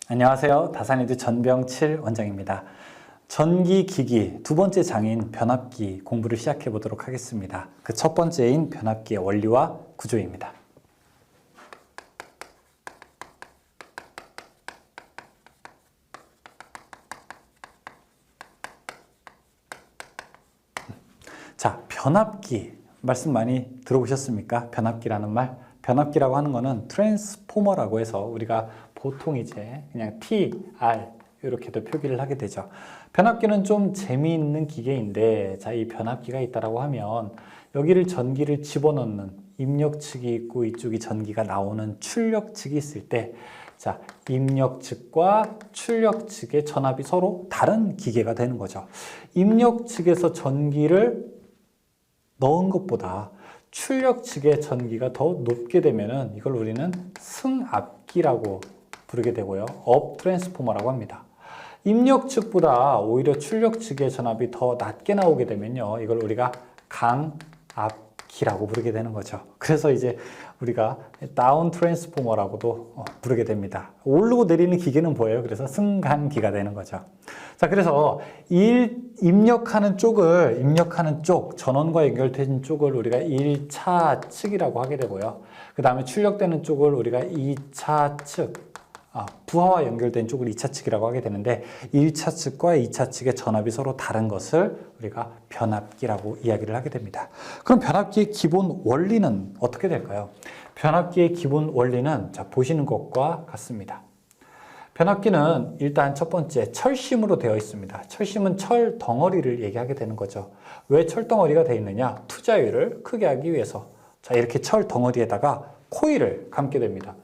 안녕하세요. 다산이드 전병칠 원장입니다. 전기기기 두 번째 장인 변압기 공부를 시작해 보도록 하겠습니다. 그 첫 번째인 변압기의 원리와 구조입니다. 자, 변압기 말씀 많이 들어보셨습니까? 변압기라는 말. 변압기라고 하는 거는 트랜스포머라고 해서 우리가 보통 이제 그냥 T, R 이렇게도 표기를 하게 되죠. 변압기는 좀 재미있는 기계인데, 자, 이 변압기가 있다라고 하면 여기를 전기를 집어넣는 입력 측이 있고 이쪽이 전기가 나오는 출력 측이 있을 때, 자, 입력 측과 출력 측의 전압이 서로 다른 기계가 되는 거죠. 입력 측에서 전기를 넣은 것보다 출력 측의 전기가 더 높게 되면은 이걸 우리는 승압기라고 부르게 되고요. 업 트랜스포머라고 합니다. 입력 측보다 오히려 출력 측의 전압이 더 낮게 나오게 되면요. 이걸 우리가 강압기라고 부르게 되는 거죠. 그래서 이제 우리가 다운 트랜스포머라고도 부르게 됩니다. 오르고 내리는 기계는 뭐예요? 그래서 승강기가 되는 거죠. 자, 그래서 입력하는 쪽, 전원과 연결된 쪽을 우리가 1차 측이라고 하게 되고요. 그 다음에 출력되는 쪽을 우리가 2차 측, 부하와 연결된 쪽을 2차 측이라고 하게 되는데, 1차 측과 2차 측의 전압이 서로 다른 것을 우리가 변압기라고 이야기를 하게 됩니다. 그럼 변압기의 기본 원리는 어떻게 될까요? 변압기의 기본 원리는 자, 보시는 것과 같습니다. 변압기는 일단 첫 번째 철심으로 되어 있습니다. 철심은 철 덩어리를 얘기하게 되는 거죠. 왜 철 덩어리가 되어 있느냐? 투자율을 크게 하기 위해서. 자, 이렇게 철 덩어리에다가 코일을 감게 됩니다.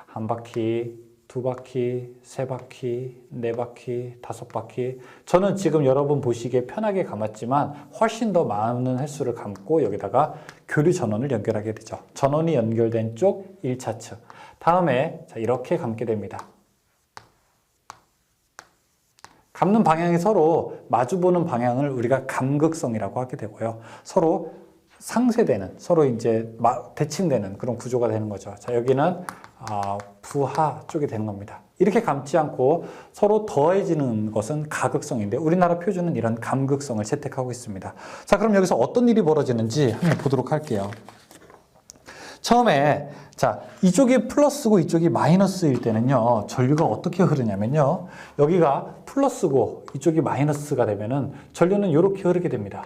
한 바퀴, 두 바퀴, 세 바퀴, 네 바퀴, 다섯 바퀴. 저는 지금 여러분 보시기에 편하게 감았지만 훨씬 더 많은 횟수를 감고 여기다가 교류 전원을 연결하게 되죠. 전원이 연결된 쪽 1차 측. 다음에 자, 이렇게 감게 됩니다. 감는 방향이 서로 마주보는 방향을 우리가 감극성이라고 하게 되고요. 서로 상쇄되는, 서로 이제 대칭되는 그런 구조가 되는 거죠. 자, 여기는 부하 쪽이 되는 겁니다. 이렇게 감지 않고 서로 더해지는 것은 가극성인데, 우리나라 표준은 이런 감극성을 채택하고 있습니다. 자, 그럼 여기서 어떤 일이 벌어지는지 한번 보도록 할게요. 처음에 자, 이쪽이 플러스고 이쪽이 마이너스일 때는요, 전류가 어떻게 흐르냐면요, 여기가 플러스고 이쪽이 마이너스가 되면은 전류는 이렇게 흐르게 됩니다.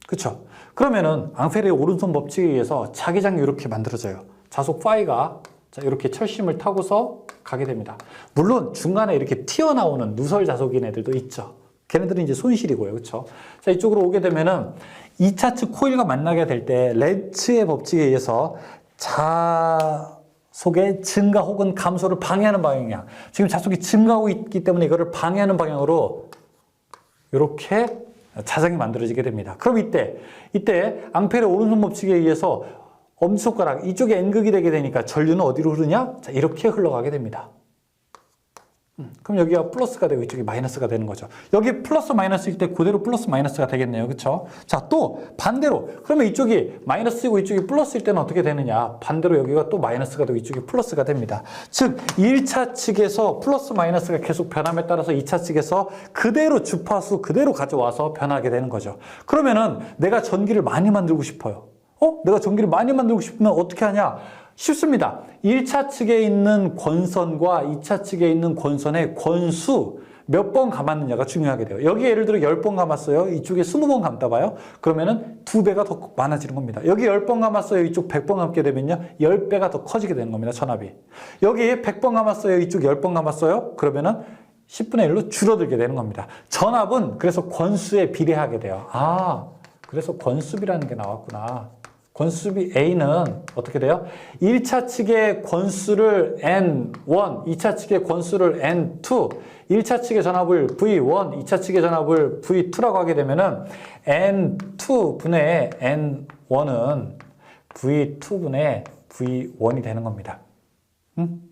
그쵸? 그러면은 앙페르의 오른손 법칙에 의해서 자기장이 이렇게 만들어져요. 자속 파이가 자, 이렇게 철심을 타고서 가게 됩니다. 물론 중간에 이렇게 튀어나오는 누설 자속인 애들도 있죠. 걔네들은 이제 손실이고요. 그쵸? 자, 이쪽으로 오게 되면은 2차 측 코일과 만나게 될 때 렌츠의 법칙에 의해서 자속의 증가 혹은 감소를 방해하는 방향. 지금 자속이 증가하고 있기 때문에 이거를 방해하는 방향으로 이렇게 자장이 만들어지게 됩니다. 그럼 이때 앙페르의 오른손 법칙에 의해서 엄지손가락 이쪽에 N극이 되게 되니까 전류는 어디로 흐르냐? 자, 이렇게 흘러가게 됩니다. 그럼 여기가 플러스가 되고 이쪽이 마이너스가 되는 거죠. 여기 플러스 마이너스일 때 그대로 플러스 마이너스가 되겠네요. 그렇죠? 자, 또 반대로 그러면 이쪽이 마이너스이고 이쪽이 플러스일 때는 어떻게 되느냐? 반대로 여기가 또 마이너스가 되고 이쪽이 플러스가 됩니다. 즉 1차 측에서 플러스 마이너스가 계속 변함에 따라서 2차 측에서 그대로 주파수 그대로 가져와서 변하게 되는 거죠. 그러면은 내가 전기를 많이 만들고 싶어요. 내가 전기를 많이 만들고 싶으면 어떻게 하냐? 쉽습니다. 1차 측에 있는 권선과 2차 측에 있는 권선의 권수 몇 번 감았느냐가 중요하게 돼요. 여기 예를 들어 10번 감았어요. 이쪽에 20번 감다 봐요. 그러면은 2배가 더 많아지는 겁니다. 여기 10번 감았어요. 이쪽 100번 감게 되면요. 10배가 더 커지게 되는 겁니다. 전압이. 여기 100번 감았어요. 이쪽 10번 감았어요. 그러면은 10분의 1로 줄어들게 되는 겁니다. 전압은 그래서 권수에 비례하게 돼요. 그래서 권수비라는 게 나왔구나. 권수비 A는 어떻게 돼요? 1차 측의 권수를 N1, 2차 측의 권수를 N2, 1차 측의 전압을 V1, 2차 측의 전압을 V2라고 하게 되면은 N2분의 N1은 V2분의 V1이 되는 겁니다.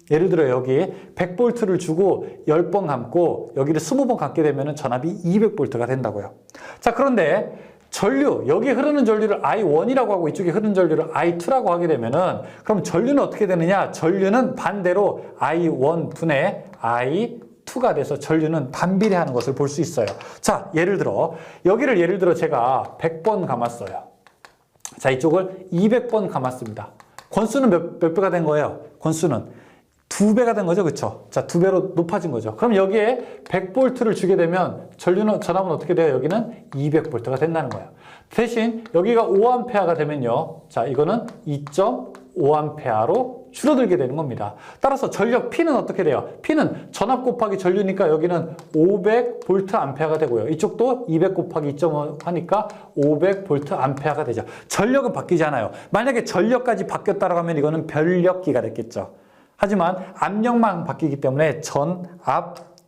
예를 들어 여기 100V를 주고 10번 감고 여기를 20번 감게 되면 전압이 200V가 된다고요. 자, 그런데 전류, 여기 흐르는 전류를 I1이라고 하고 이쪽에 흐르는 전류를 I2라고 하게 되면은 그럼 전류는 어떻게 되느냐? 전류는 반대로 I1 분의 I2가 돼서 전류는 반비례하는 것을 볼 수 있어요. 자, 예를 들어 여기를 예를 들어 제가 100번 감았어요. 자, 이쪽을 200번 감았습니다. 권수는 몇 배가 된 거예요? 권수는 2배가 된 거죠. 그쵸? 자, 2배로 높아진 거죠. 그럼 여기에 100V를 주게 되면 전압은 어떻게 돼요? 여기는 200V가 된다는 거예요. 대신 여기가 5A가 되면요. 자, 이거는 2.5A로 줄어들게 되는 겁니다. 따라서 전력 P는 어떻게 돼요? P는 전압 곱하기 전류니까 여기는 500VA 되고요. 이쪽도 200 곱하기 2.5 하니까 500VA 되죠. 전력은 바뀌지 않아요. 만약에 전력까지 바뀌었다고 하면 이거는 변력기가 됐겠죠. 하지만 압력만 바뀌기 때문에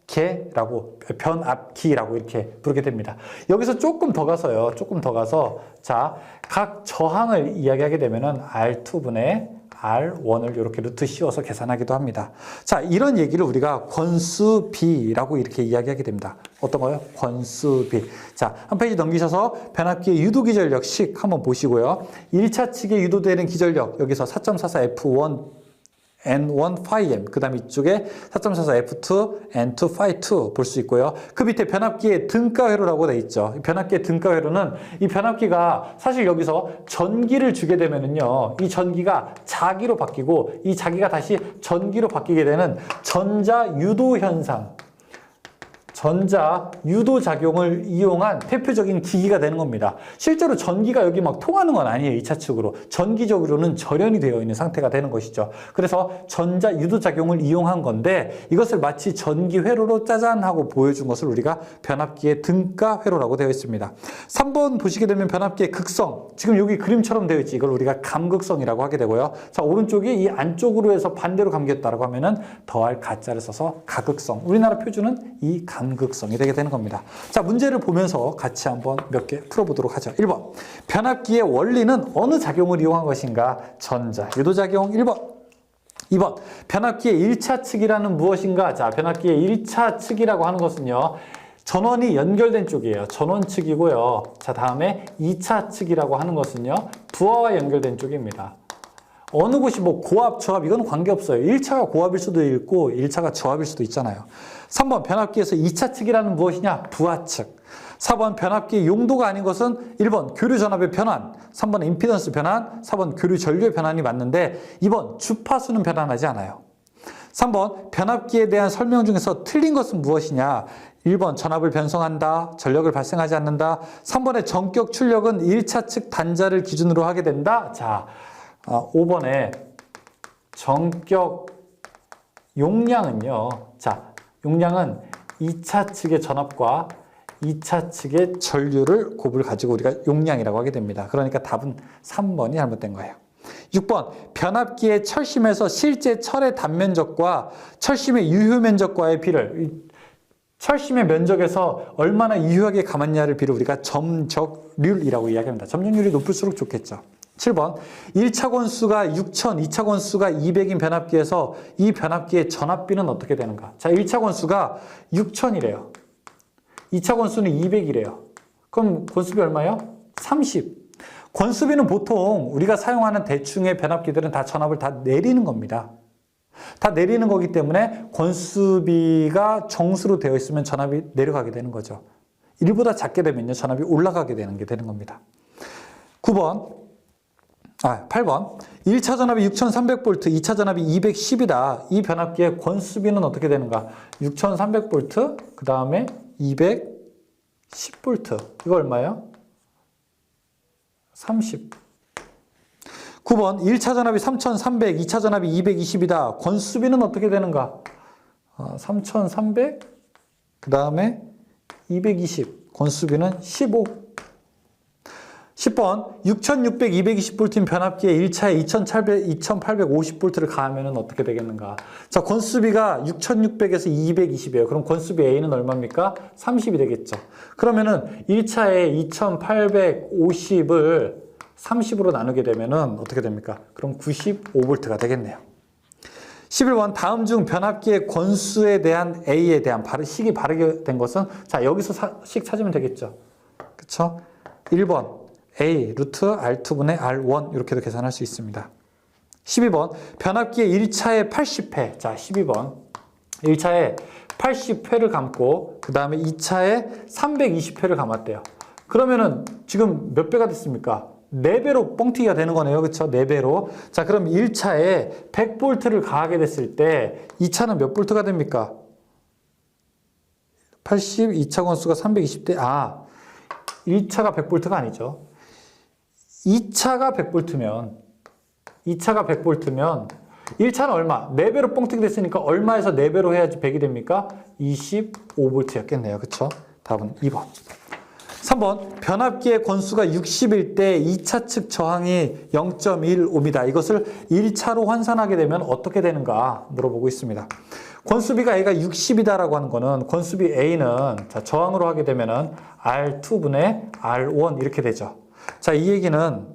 전압계라고 변압기라고 이렇게 부르게 됩니다. 여기서 조금 더 가서요. 조금 더 가서 자, 각 저항을 이야기하게 되면은 R2분의 R1을 이렇게 루트 씌워서 계산하기도 합니다. 자, 이런 얘기를 우리가 권수비라고 이렇게 이야기하게 됩니다. 어떤 거요? 권수비. 자, 한 페이지 넘기셔서 변압기의 유도기전력식 한번 보시고요. 1차 측에 유도되는 기전력 여기서 4.44 F1 N1 phi m 그 다음 이쪽에 4.44 F2 N2 phi 2 볼 수 있고요. 그 밑에 변압기의 등가 회로라고 되어 있죠. 변압기의 등가 회로는 이 변압기가 사실 여기서 전기를 주게 되면은요, 이 전기가 자기로 바뀌고 이 자기가 다시 전기로 바뀌게 되는 전자 유도 현상, 전자 유도 작용을 이용한 대표적인 기기가 되는 겁니다. 실제로 전기가 여기 막 통하는 건 아니에요. 2차 측으로. 전기적으로는 절연이 되어 있는 상태가 되는 것이죠. 그래서 전자 유도 작용을 이용한 건데 이것을 마치 전기 회로로 짜잔 하고 보여준 것을 우리가 변압기의 등가 회로라고 되어 있습니다. 3번 보시게 되면 변압기의 극성. 지금 여기 그림처럼 되어 있지. 이걸 우리가 감극성이라고 하게 되고요. 자, 오른쪽이 이 안쪽으로 해서 반대로 감겼다라고 하면은 더할 가짜를 써서 가극성. 우리나라 표준은 이 감극성이 되게 되는 겁니다. 자, 문제를 보면서 같이 한번 몇 개 풀어보도록 하죠. 1번. 변압기의 원리는 어느 작용을 이용한 것인가? 전자 유도작용 1번. 2번. 변압기의 1차 측이라는 무엇인가? 자, 변압기의 1차 측이라고 하는 것은요, 전원이 연결된 쪽이에요. 전원 측이고요. 자, 다음에 2차 측이라고 하는 것은요, 부하와 연결된 쪽입니다. 어느 곳이 뭐 고압, 저압 이건 관계없어요. 1차가 고압일 수도 있고 1차가 저압일 수도 있잖아요. 3번 변압기에서 2차 측이라는 무엇이냐? 부하 측. 4번 변압기의 용도가 아닌 것은 1번 교류 전압의 변환, 3번 임피던스 변환, 4번 교류 전류의 변환이 맞는데 2번 주파수는 변환하지 않아요. 3번 변압기에 대한 설명 중에서 틀린 것은 무엇이냐? 1번 전압을 변성한다, 전력을 발생하지 않는다. 3번의 전격 출력은 1차 측 단자를 기준으로 하게 된다. 자, 5번에 전격 용량은요. 자, 용량은 2차 측의 전압과 2차 측의 전류를 곱을 가지고 우리가 용량이라고 하게 됩니다. 그러니까 답은 3번이 잘못된 거예요. 6번 변압기의 철심에서 실제 철의 단면적과 철심의 유효 면적과의 비를, 철심의 면적에서 얼마나 유효하게 감았냐를 비를 우리가 점적률이라고 이야기합니다. 점적률이 높을수록 좋겠죠. 7번 1차 권수가 6000, 2차 권수가 200인 변압기에서 이 변압기의 전압비는 어떻게 되는가? 자, 1차 권수가 6000이래요. 2차 권수는 200이래요. 그럼 권수비 얼마예요? 30. 권수비는 보통 우리가 사용하는 대충의 변압기들은 다 전압을 다 내리는 겁니다. 다 내리는 거기 때문에 권수비가 정수로 되어 있으면 전압이 내려가게 되는 거죠. 1보다 작게 되면요, 전압이 올라가게 되는 게 되는 겁니다. 8번. 1차 전압이 6300V, 2차 전압이 210이다. 이 변압기의 권수비는 어떻게 되는가? 6300V, 그 다음에 210V. 이거 얼마예요? 30. 9번. 1차 전압이 3300, 2차 전압이 220이다. 권수비는 어떻게 되는가? 3300, 그 다음에 220. 권수비는 15. 10번 6600, 220V인 변압기에 1차에 2850V를 가하면 어떻게 되겠는가? 자, 권수비가 6600에서 220이에요. 그럼 권수비 A는 얼마입니까? 30이 되겠죠. 그러면은 1차에 2850을 30으로 나누게 되면은 어떻게 됩니까? 그럼 95V가 되겠네요. 11번 다음 중 변압기의 권수에 대한 A에 대한 식이 바르게 된 것은, 자, 여기서 식 찾으면 되겠죠. 그쵸? 1번 A 루트 R2분의 R1 이렇게도 계산할 수 있습니다. 12번 변압기의 1차에 80회. 자, 12번 1차에 80회를 감고 그 다음에 2차에 320회를 감았대요. 그러면은 지금 몇 배가 됐습니까? 4배로 뻥튀기가 되는 거네요. 그렇죠? 4배로. 자, 그럼 1차에 100V를 가하게 됐을 때 2차는 몇 볼트가 됩니까? 80, 2차 건수가 320대. 1차가 100V가 아니죠. 2차가 100V면 1차는 얼마? 4배로 뻥튀기 됐으니까 얼마에서 4배로 해야지 100이 됩니까? 25V였겠네요. 그렇죠? 답은 2번. 3번 변압기의 권수가 60일 때 2차 측 저항이 0.15입니다. 이것을 1차로 환산하게 되면 어떻게 되는가 물어보고 있습니다. 권수비가 A가 60이다라고 하는 거는 권수비 A는 자, 저항으로 하게 되면은 R2분의 R1 이렇게 되죠. 자, 이 얘기는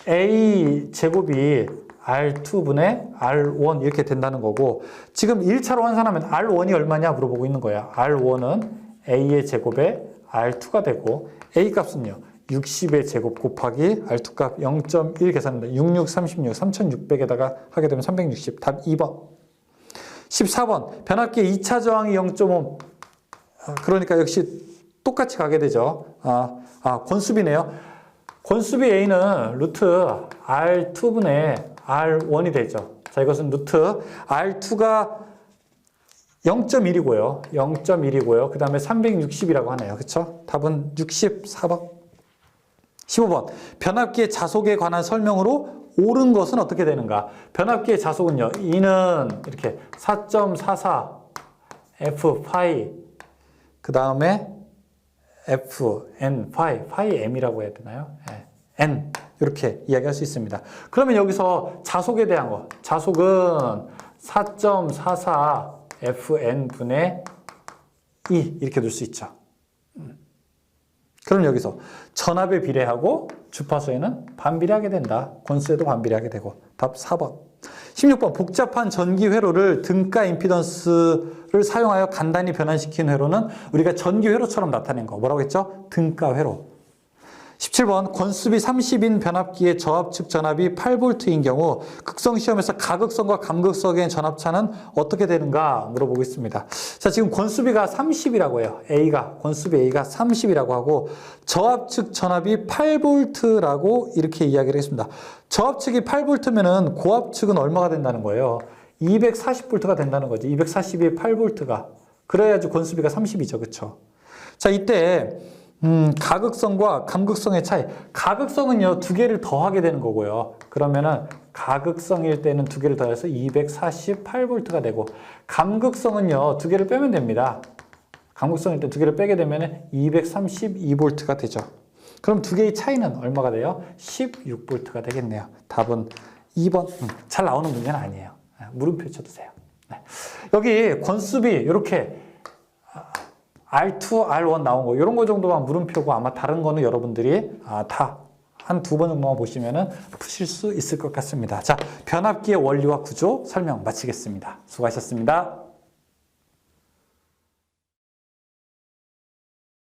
A 제곱이 R2분의 R1 이렇게 된다는 거고 지금 1차로 환산하면 R1이 얼마냐 물어보고 있는 거야. R1은 A의 제곱에 R2가 되고 A 값은요. 60의 제곱 곱하기 R2 값 0.1 계산합니다. 66, 36, 3600에다가 하게 되면 360. 답 2번. 14번 변압기의 2차 저항이 0.5 그러니까 역시 똑같이 가게 되죠. 권수비네요. 권수비 A는 루트 R2분의 R1이 되죠. 자, 이것은 루트 R2가 0.1이고요. 0.1이고요. 그 다음에 360이라고 하네요. 그렇죠? 답은 64번. 15번. 변압기의 자속에 관한 설명으로 옳은 것은 어떻게 되는가? 변압기의 자속은요. E는 이렇게 4.44 F 파이 그 다음에 F N 파이 M이라고 해야 되나요? N 이렇게 이야기할 수 있습니다. 그러면 여기서 자속에 대한 거. 자속은 4.44 FN분의 E 이렇게 둘 수 있죠. 그럼 여기서 전압에 비례하고 주파수에는 반비례하게 된다. 권수에도 반비례하게 되고 답 4번. 16번 복잡한 전기 회로를 등가 임피던스를 사용하여 간단히 변환시킨 회로는 우리가 전기 회로처럼 나타낸 거. 뭐라고 했죠? 등가 회로. 17번 권수비 30인 변압기의 저압측 전압이 8V인 경우 극성시험에서 가극성과 감극성의 전압차는 어떻게 되는가 물어보고 있습니다. 자, 지금 권수비가 30이라고 해요. 권수비 A가 30이라고 하고 저압측 전압이 8V라고 이렇게 이야기를 했습니다. 저압측이 8V면은 고압측은 얼마가 된다는 거예요? 240V가 된다는 거지. 240이 8V가. 그래야지 권수비가 30이죠. 그렇죠? 자, 이때 가극성과 감극성의 차이. 가극성은요, 2개를 더하게 되는 거고요. 그러면은 가극성일 때는 2개를 더해서 248V가 되고, 감극성은요, 2개를 빼면 됩니다. 감극성일 때 2개를 빼게 되면 232V가 되죠. 그럼 2개의 차이는 얼마가 돼요? 16V가 되겠네요. 답은 2번. 잘 나오는 문제는 아니에요. 물음표 쳐두세요. 네. 여기 권수비 이렇게 R2, R1 나온 거 이런 거 정도만 물음표고 아마 다른 거는 여러분들이 다 한 2번 정도만 보시면은 푸실 수 있을 것 같습니다. 자, 변압기의 원리와 구조 설명 마치겠습니다. 수고하셨습니다.